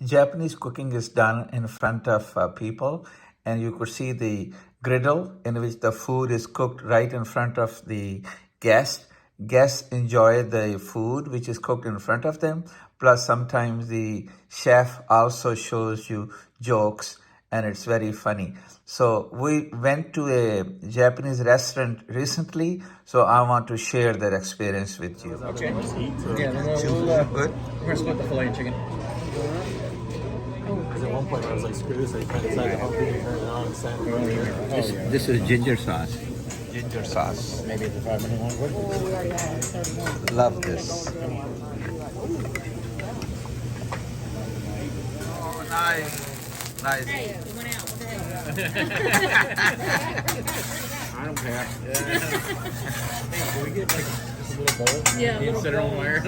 Japanese cooking is done in front of people, and you could see the griddle in which the food is cooked right in front of the guest. Guests enjoy the food which is cooked in front of them. Plus, sometimes the chef also shows you jokes, and it's very funny. So we went to a Japanese restaurant recently, so I want to share that experience with you. Okay. Yeah, then Good. we're gonna split the filet chicken. Because at one point I was like, screw this, I can't decide the whole thing and turn it on and stand there. This is ginger sauce. Ginger sauce. Maybe it's a 5-minute one. Love this. Oh, nice. Nice. Hey, it went out. What the heck? I don't care. Hey, can we get like just a little bowl? Yeah, a little Instead of bowl. on wires.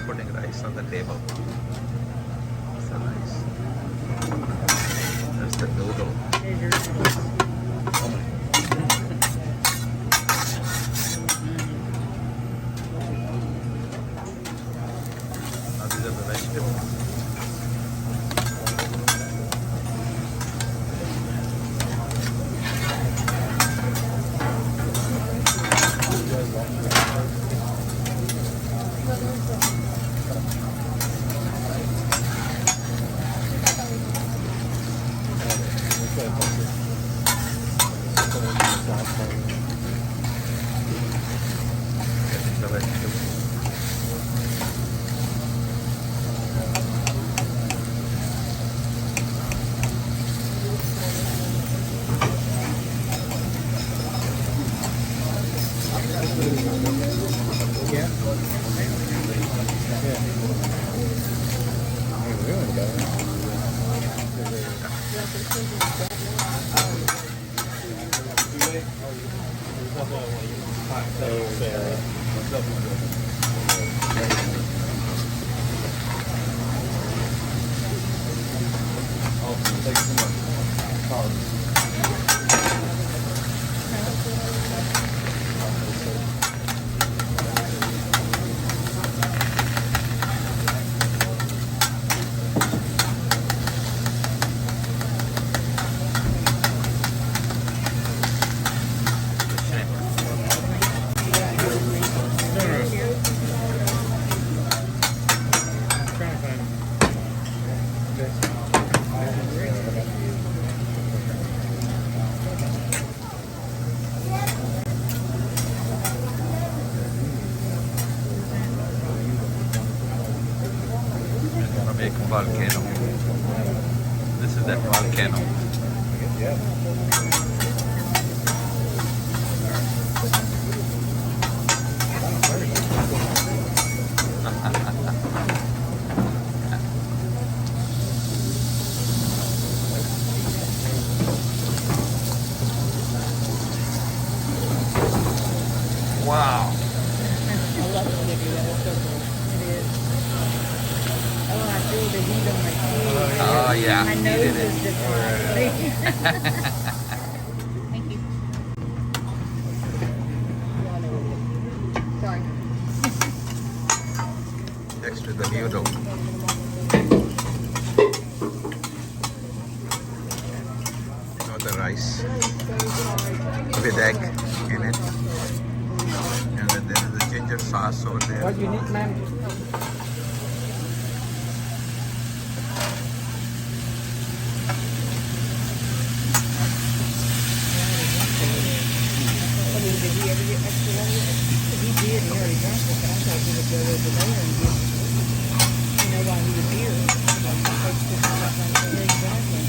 Putting rice on the table. So nice. There's the noodle. Now these are the vegetables. Getting the vegetables. Big volcano. This is that volcano. Wow. I love it, Olivia. That was so cool. It is. Oh, I feel the heat on my cheek. Oh yeah. My he nose did is it. just like. Thank you. Sorry. Next to the noodle. Now the rice with egg in it. And then there is the ginger sauce over there. What you need, ma'am? Did he ever get extra water? He did. He already drank it, but I thought he would go over there and get, while he was here. Exactly.